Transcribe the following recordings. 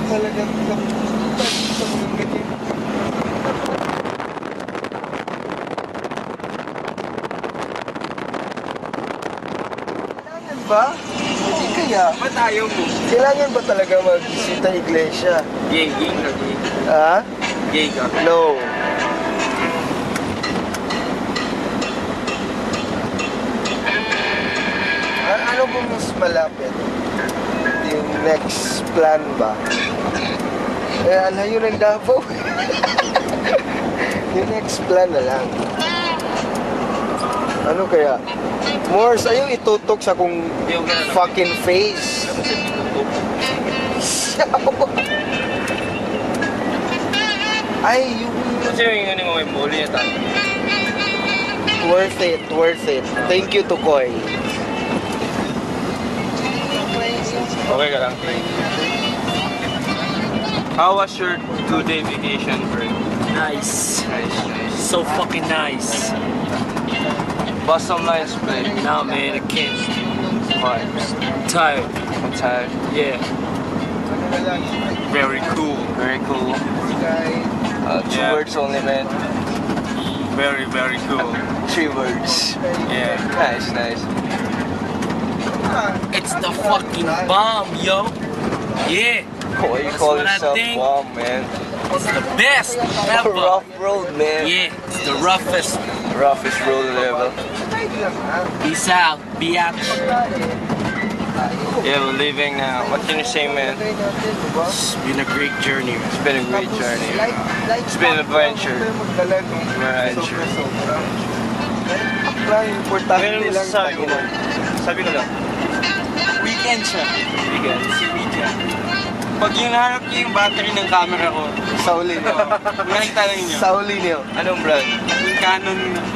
talagang kapulitan sa mga ganyan. Kailangan ba? Hindi kaya. Ba't ayaw mo? Kailangan ba talaga magbisita iglesia? Gay ka, gay. Ha? Gay ka. No. Ano ba mas malapit? Yung next plan ba? Eh, alayo ng Davao. Yung next plan na lang. Ano kaya? Morse, ayaw itutok sa kung fucking face. Ay, yung... Kasi yung ano mo, yung bully na tayo. Worth it, worth it. Thank you to Koy. Okay ka lang. How was your 2-day vacation, bro? Nice. Nice. So fucking nice. Bottom lines, bro. Nah, man, I can't. Why? Tired. I'm tired. Yeah. Very cool. Very cool. Two Yeah. words only, man. Very, very cool. 3 words. Yeah. Nice, nice. It's the fucking bomb, yo. Yeah. Why you That's call what I yourself think. bomb, man? It's the best ever. Rough road, man. Yeah. It's the roughest. Roughest road ever. Peace out. Biatch. Yeah, we're leaving now. What can you say, man? It's been a great journey. It's been a great journey. It's been an adventure. Adventure. Importante Pero lang sabi ko lang. Sabi ko lang. Weekend siya. Weekend. Si weekend. Pag yung nahanap niyo yung battery ng camera ko, sa uli niyo. nakita lang niyo. Sa uli niyo. Anong brand? Yung Canon ng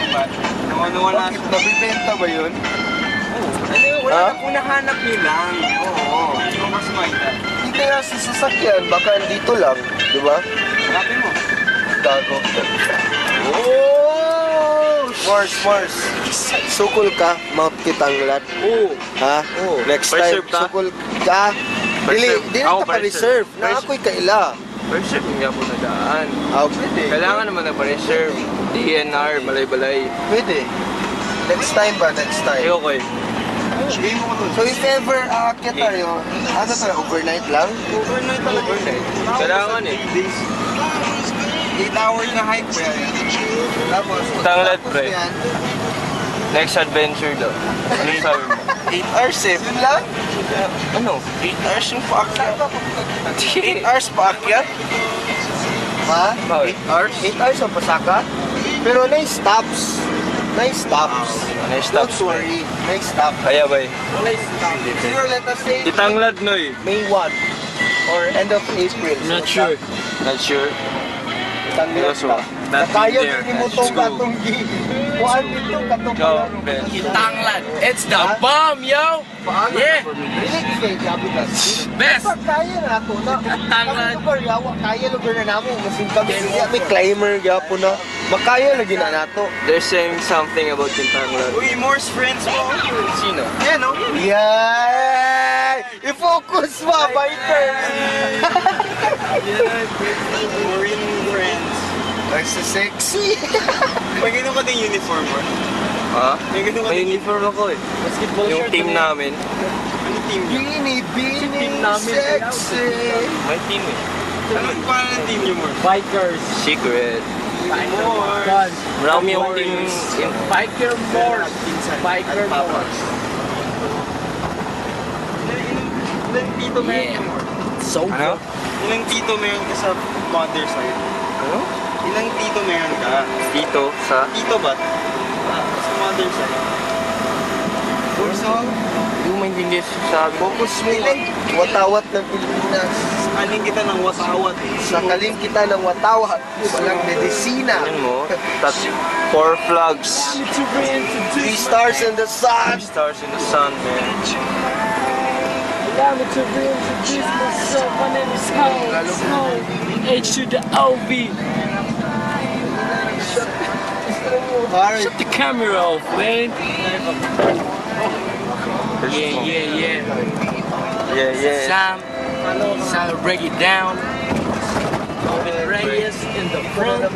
battery. Nawala Bakit? siya. Nabibenta ba yun? Ano, wala Ha? na kung nahanap niyo lang. Oo. Yung mas makita. Hindi kaya sa sasakyan, baka andito lang, di ba? Hanapin mo. Gago. Oh! Mars. Sukol ka, Mount Kitanglat. Oo. Ha? Oo. Next time, Reserve ka? sukol ka. Dili Reserve. Ako ka pa-reserve. pa-reserve. Na ako'y kaila. Reserve hindi ako nadaan. Pwede. Kailangan naman na pa-reserve. DNR, balay-balay. Pwede. Next time ba? Next time. Ayoko eh. So if ever aakyat tayo, ano tayo, overnight lang? Overnight talaga. Overnight. Kailangan eh. 8 hours na hike pa yan. Tapos, Tanglad, tapos pre. yan, Next adventure daw. Ano sabi mo? 8 hours eh. Yun lang? Ano? 8 hours yung paakyat. 8 hours paakyat? Ha? Bakit? 8 hours? 8 hours ang pasaka? Pero nice stops. Nice stops. Nice Don't stops. worry. Nice stop. Kaya ba eh? Nice stop. Siguro let us say Itanglad no eh. May 1 or end of April. Not sure. Not sure. Tanglad Also, ka. not Kaya there. din mo itong Let's go. katong kuhaan dito, katong Go, palaro. Ben. Tanglad. It's the bomb, yo! Paano? Yeah. Really, kay Capital. Best. Pag kaya na ako na. Tanglad. Lugar yawa, kaya lugar na namo. Masintag siya. May climber yapo na. Makaya lagi na nato. They're saying something about yung Tanglad. Uy, Morse friends mo. Sino? Yan, no? Yay! I-focus mo, bikers! Marine friends. Ay, so sexy! May ganun ka din uniform mo. Ha? May ganun ka May din uniform ako eh. basketball Yung shirt. team namin. Ano team niyo? Bini, namin, sexy! May team eh. Anong pangalan ng team niyo, Morse? Bikers. Secret. Morse. Marami yung team. Biker Morse. Biker Morse. Ilang tito meron ka, Morse? So Ano? Ilang tito meron ka sa mother side? Ano? Ilang tito meron ka? Dito sa... Tito ba? Sa mother side. Kurso, Hindi ko maintindihan sa sabi. focus mo. Watawat ng Pilipinas. Aling kita ng wasawat. Sakaling kita ng watawat. Walang medisina. Ano mo? That's 4 flags. 3 stars in the sun. 3 stars in the sun, man. Allow me to reintroduce myself. My name is Ho. H to the OV. Alright. Shut the camera off, man. There's Yeah, no- yeah, yeah. Yeah, yeah. Sam. Sound break it down. With Reyes in the front.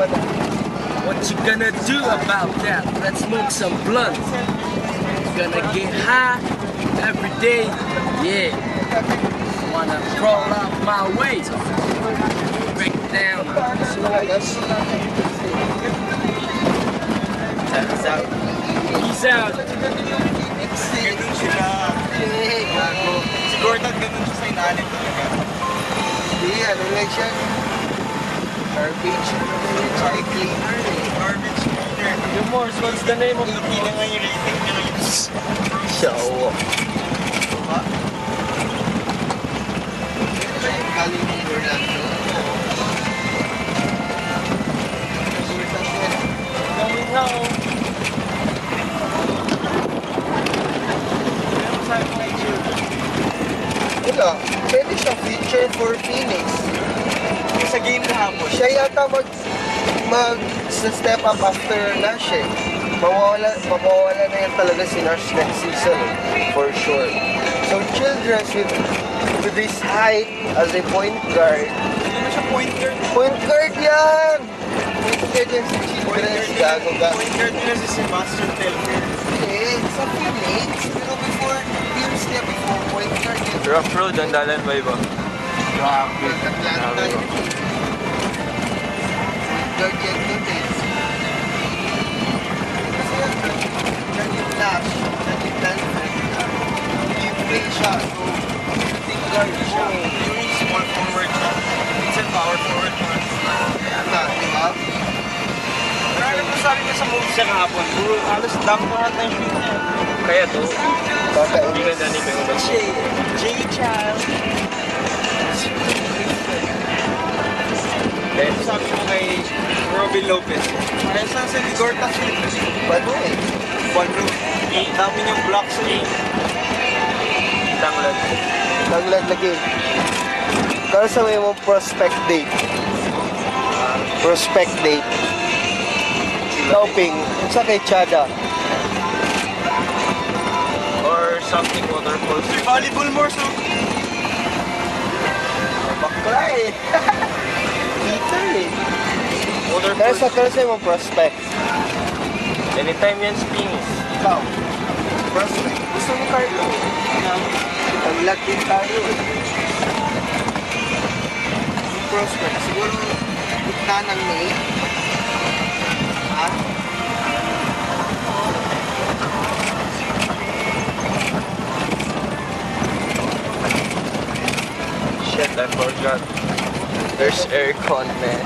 What you gonna do about that? Let's smoke some blunt. Gonna get high every day. Yeah. Wanna crawl out my way. Break it down. Peace out. Peace out. Ganun sila. Siguro ganun siya sa inalim talaga. Hindi, ano lang siya? Garbage. Recycling. Garbage filter. Yung Morse, what's the name of the Hindi na nga yung rating nila yun. Shawa. Galing ni Orlando. Going home? Wala. Pwede siya feature for Phoenix. Sa game na hapon. Siya yata step up after Nash eh. Mawawala na yan talaga si Nash next season eh, for sure. So Childress with this height as a point guard. Hindi naman siya point guard. Point guard yan! Point guard yan si Childress. Gago. Point guard nila si Sebastian Telfair. Eh, sa Phoenix. Pero before, years niya before point guard yan. Rough road ang dalan ba iba? Grabe. Atlanta yun. Guard yan doon eh. Kasi yan, yan yung Flash, yan yung Telfair. Yung play siya, so yung guard siya. Yung small forward siya. Minsan power forward pa. Tama, di ba? Pero alam mo sabi ko sa moves siya kahapon, puro halos dunk na natin yung shoot niya. Kaya to, hindi ka dani kayo ba? Jay Child. Then, Sabi ko kay Robin Lopez, kaya saan sa Igor Tassin? Paano eh? One room. Ang dami niyong blocks eh. tanglad. Tanglad lagi. Kaya sa may mong prospect date. Prospect date. Tauping, sa kay Chada. Or something waterfalls. May volleyball more so. Bakla eh. Peter eh. Kaya Waterfalls. sa mong prospect. Anytime yan Phoenix. Ikaw. Prospect. Gusto mo Carlo? Tanglad din tayo eh. Prospect. Siguro gitna ng May. Ha? Shit, I forgot. There's aircon, man.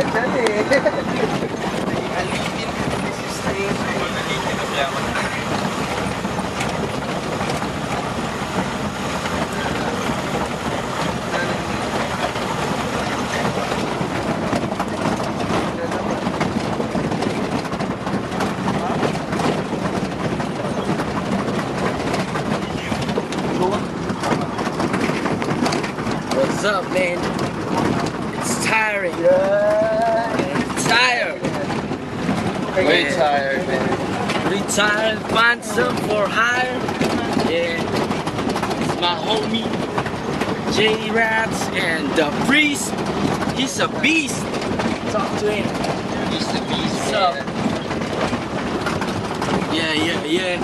Ganyan eh. What's up, man? It's tiring. Yeah. Tired. Way tired, man. Retired, find some for hire. Yeah. It's my homie, J Rats, and the priest. He's a beast. Talk to him. He's the beast. What's up? Yeah.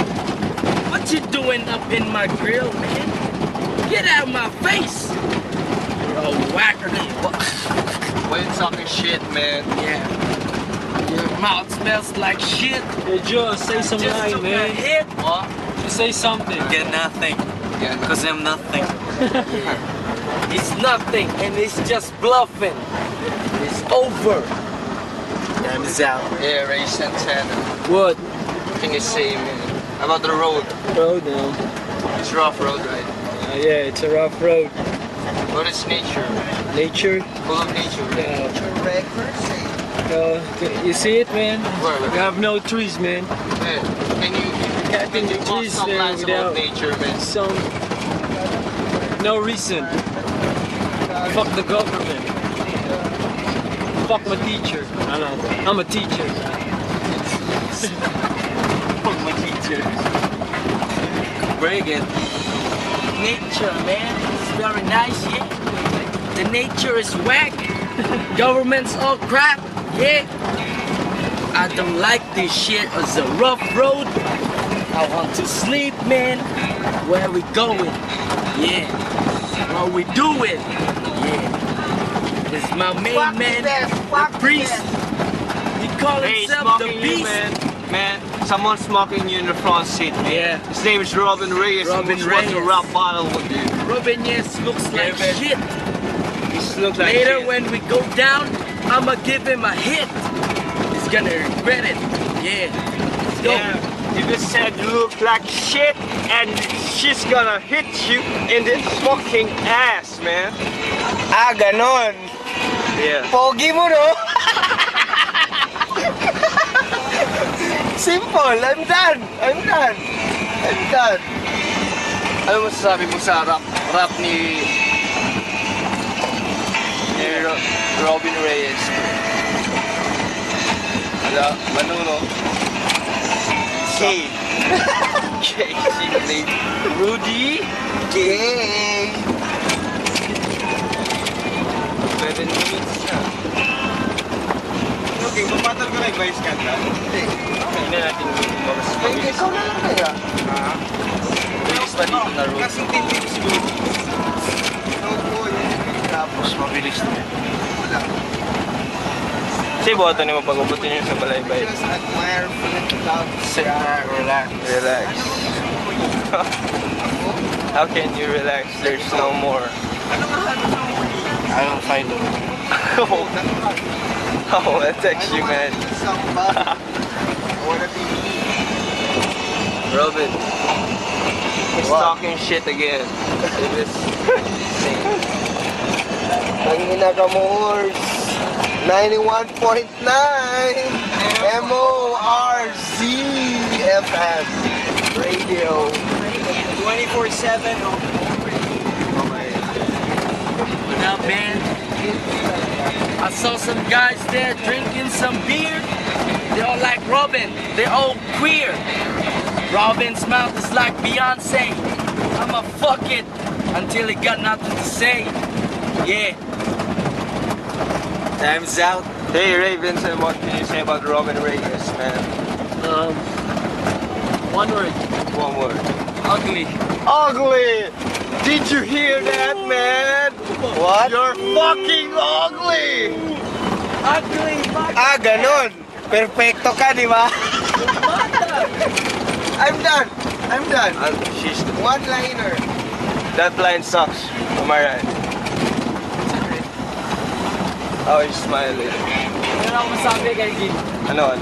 What you doing up in my grill, man? Get out of my face. You're a whacker. Why you talking shit, man? Yeah. Your mouth smells like shit. Hey Joe, say some Just line, took a man. hit. What? Just say something. Get nothing. Yeah. Because I'm nothing. It's nothing, and it's just bluffing. It's over. Time is out. Yeah, Ray Santana. What? What can you say, man? About the road. Road now. It's rough road, right? Yeah, it's a rough road. But it's nature. Nature. Full of nature, right? You see it, man? Where? We have no trees, man. Yeah. Can't Can you talk trees some there lines about without nature, man? some. No reason. Fuck the government. fuck my teacher. I know. I'm a teacher. Fuck my teacher. Bring it. Nature, man. It's very nice, yeah. The nature is whack. Government's all crap, yeah. I don't like this shit. It's a rough road. I want to sleep, man. Where we going? Yeah. What we doing? Yeah. It's my main man, the priest. He call Hey, himself the smoking you, beast. man. Someone's smoking you in the front seat, man. Yeah. His name is Robin Reyes. Robin He wants to Reyes. rap battle with you. Robin, yes, looks like man. shit. He looks like Later, shit. when we go down, I'ma give him a hit. He's gonna regret it. Yeah. Let's go. Yeah. You just said you look like shit, and she's gonna hit you in the fucking ass, man. Ah, ganon. Yeah. Pogi mo, no? Simple. I'm done. I'm done. I'm done. Ano masasabi mo sa rap ni Robin Reyes? Wala, Manuno. K. K. Rudy. K. 7 minutes na. Okay, papatal ka kay Vice Ganda. Hindi. Hindi na natin mas Hindi, ikaw na lang kaya. mabilis pa dito na road. Kasi tintin siguro. Tapos mabilis na. Kasi boto niyo pag-ubutin nyo sa balaybay. Just admire Philip Cloud. Sit back, relax. Relax. How can you relax? There's no more. I don't find them. Oh, I'll text you, man. Samba. Wanna be Robin. He's What? talking shit again. It is insane. Tangina ka mo, horse. 91.9 MORZ FM Radio. 24/7. What up, man? I saw some guys there drinking some beer. They all like Robin. They're all queer. Robin's mouth is like Beyonce. I'ma fuck it until he got nothing to say. Yeah. Time's out. Hey, Ray Vincent, what can you say about Robin Reyes, man? One word. One word. Ugly. Ugly! Did you hear that, man? What? You're fucking ugly! Ugly. Ah, ganon. Perfecto ka, di ba? I'm done. I'm done. She's One-liner. that line sucks. Am I right? Oh, he's smiling. Meron ako masabi kay Gin. Ano?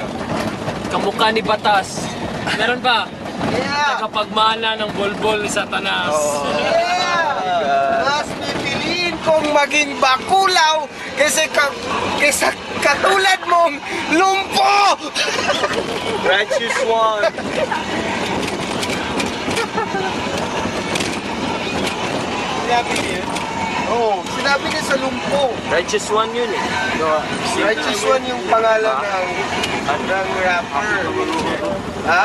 Kamukha ni Batas. Meron ba? Yeah. Nakapagmana ng bulbol ni Satanas. Oh. Yeah. Mas pipiliin kong maging bakulaw kaysa katulad mong lumpo! Righteous one. Sinabi niya? Oo, sinabi niya sa lumpo. Righteous one yun eh. Righteous One yung pangalan ng rapper. Ha?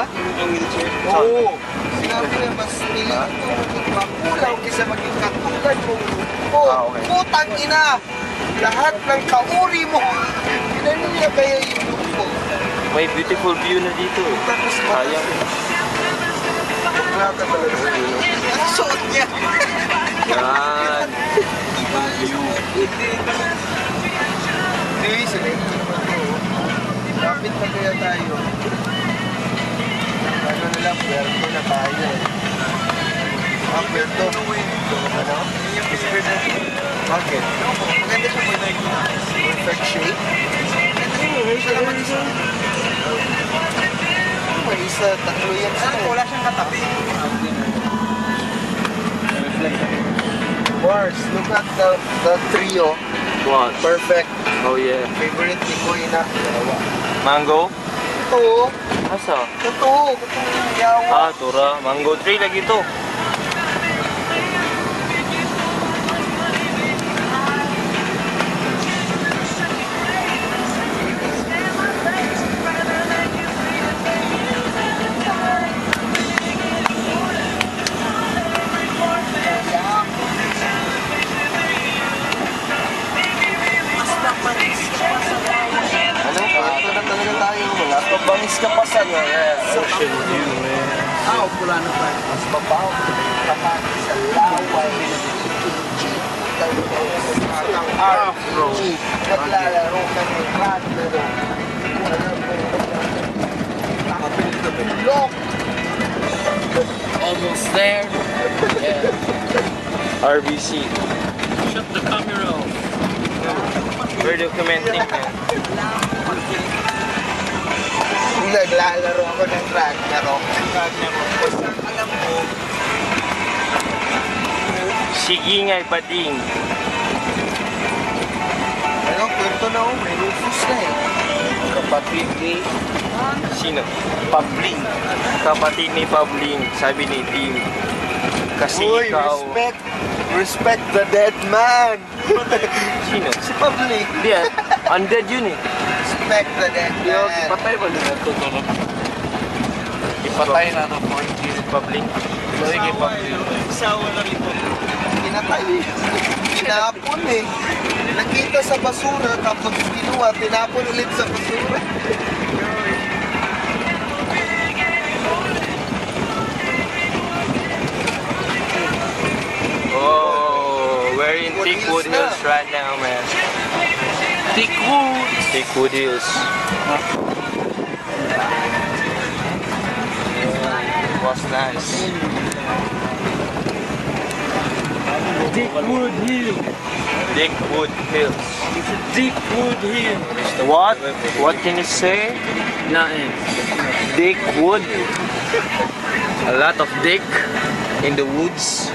Oo. Sinabi niya, mas piliin kong maging bakulaw kaysa maging katulad mong lumpo. Okay. Putang ina! Lahat ng kauri mo, pinano niya kaya yung lumpo. May beautiful view na dito eh. Tapos Sayang. bakla ka talaga sa dulo. Ang suot niya. Yan. Hey, select ko naman to. Kapit na kaya tayo. Ano na lang, puwerto na tayo eh. Ah, puwerto. Ano? Bakit? Maganda siya po. Perfect shape. Siya naman isa. May isa, tatlo yan. Wala siyang katabi. Mars, look at the trio. What? Perfect. Oh yeah. Favorite ni Kuya na. Dalawa. Mango? Ito. Asa? Ito. Ito. Yawa. Ah, tura. Mango tree lagi to. pula na pa. Mas mabaho kapati sa laway. Ang afro. Naglalaro ka ng radyo. Look! Almost there. Yeah. RBC. Shut the camera off. We're documenting, man. Naglalaro ako ng Ragnarok. Basta alam mo, Sige nga'y bading. ano, kwento na ako, may Rufus na eh. Kapatid ni... Sino? Pabling. Kapatid ni Pabling, sabi ni Tim. Kasi Uy, ikaw... respect the dead man. Sino? Si Pabli. Hindi ah. Undead yun eh. Respect the dead man. Patay ba nila ito? Ipatay na na po. Pabling. Sige, patay. Pinatay. Tinapon eh. Nakita sa basura, tapos kinuha, tinapon ulit sa basura. Oh, we're in Thickwood Hills right now, man. Thickwood Hills. Yeah, it was nice. Dickwood Hill. Thickwood Hills. It's a Dickwood Hill. What? What can you say? Nothing. Thickwood. A lot of dick in the woods.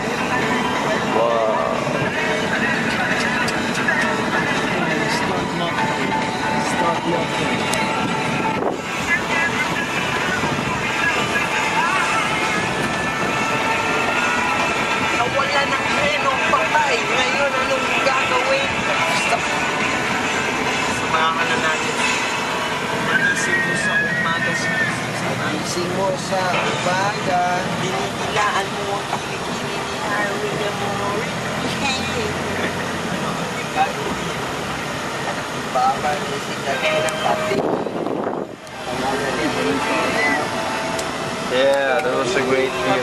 Wow. Start nothing. Nawala ng henong patay. Ngayon, anong gagawin? Samahan na natin. Magising mo sa umaga. Magising mo sa umaga. Dinikilaan mo ang kapikini ni Harry na mo. Baba ni si Kagayang Pati. Yeah, that was a great view.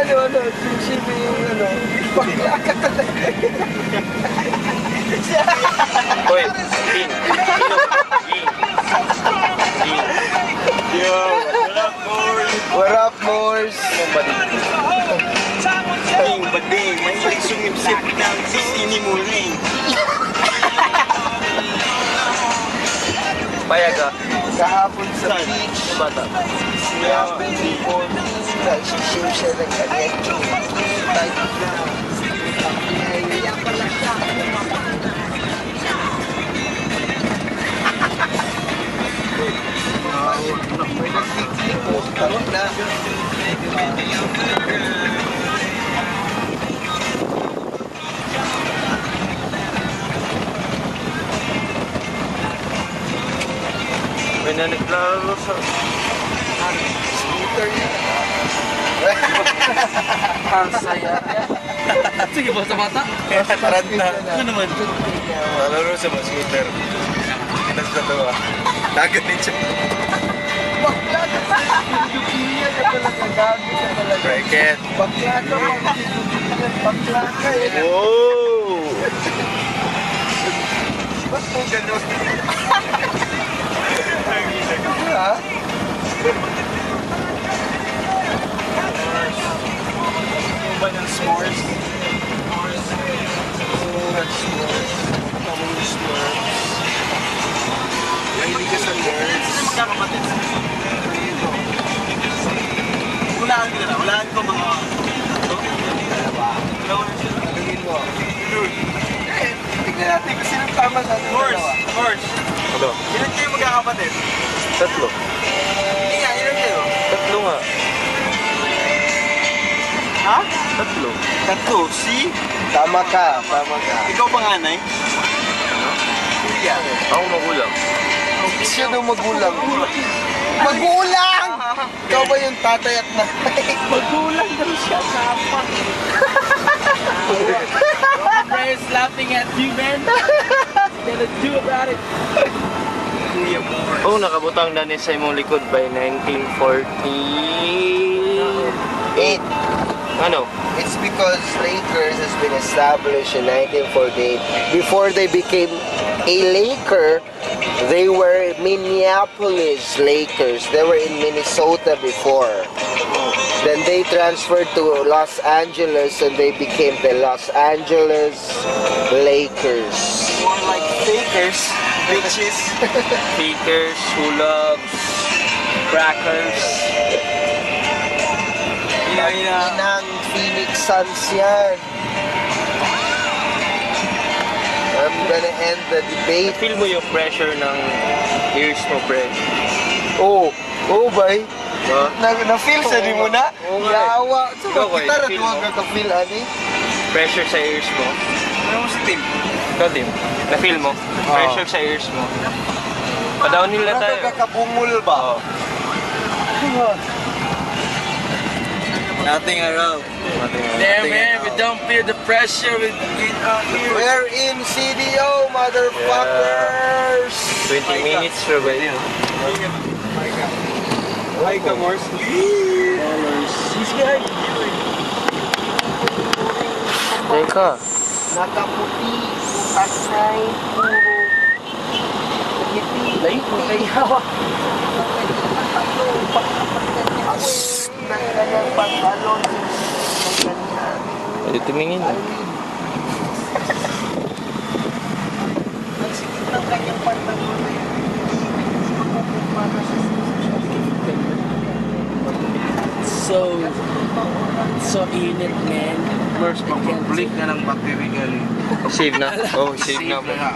Ano, sisipi yung ano, bakla ka talaga. Hoy, Dean. Yo, what up, boys? What up, Moors? Bading, may sumipsip ng sisini mo rin. Payaga. Kahapon sa beach, Bata. sinapin ni Bonnie, nagsishim siya ng kanyang type na. Kaya pala siya. May nagkiklik mo, tanong na. May na naglalaro sa... Scooter niya. Ang saya. Sige ba sa mata? Tarad na. Ano naman? Malaro sa mga scooter. Kinas na ito ah. Nagalit siya. Bakla ka pa! Niya ka talaga, gabi ka talaga. Bracket. Bakla ka pa, bakla ka eh. Oh! Ba't mo ganun? Ha? Ba ng s'mores? Mahilig ka sa nerds. Magkakapatid. Hulaan ka na. Hulaan ko mga... Tingin mo. Tingnan natin kung sino tama sa ating dalawa. Horse. Ano? Ilan kayo magkakapatid? Tatlo. Hindi nga, ilan kayo? Tatlo nga. Ha? Tatlo. Tatlo. Si? Tama ka, tama ka. Ikaw panganay? Kuya. Ako magulang. Siya daw magulang. Magulang! Ikaw ba yung tatay at nanay? Magulang daw siya, sapa. Ray is laughing at you, man. What you gonna do about it? Kuya Morris. Oh, nakabutang na ni sa imong likod by 1948. Ano? It's because Lakers has been established in 1948. Before they became a Laker, they were Minneapolis Lakers. They were in Minnesota before. Then they transferred to Los Angeles and they became the Los Angeles Lakers. More like fakers, bitches. Fakers, hulags, crackers. Inang Phoenix Suns yan. I'm gonna end the debate. Feel mo yung pressure ng ears mo, pre. Oh, bay. Ha? Na-feel sa di mo na? Oo nga. Yawa. Sa Ikaw, mga kita na feel tuwag mo? ka ka-feel, ani? Pressure sa ears mo. Ano mo si Tim? Ikaw, Tim. Na-feel mo? Pressure sa ears mo. Pa-downhill na tayo. Nakakabungol ba? Nothing around. There, man, we don't feel the pressure with our ears. We're in CDO, motherfuckers! 20 minutes, bro, ba yun? Hi, Kamors. Teka. Nakaputi, asay, puro. Layo po kayo. Ng kanyang pantalon. Pwede tumingin. Nagsikip ng kanyang pantalon na yun. So init, man. First, mag-blink na ng battery galing. Save na. Oh, save na. Save na.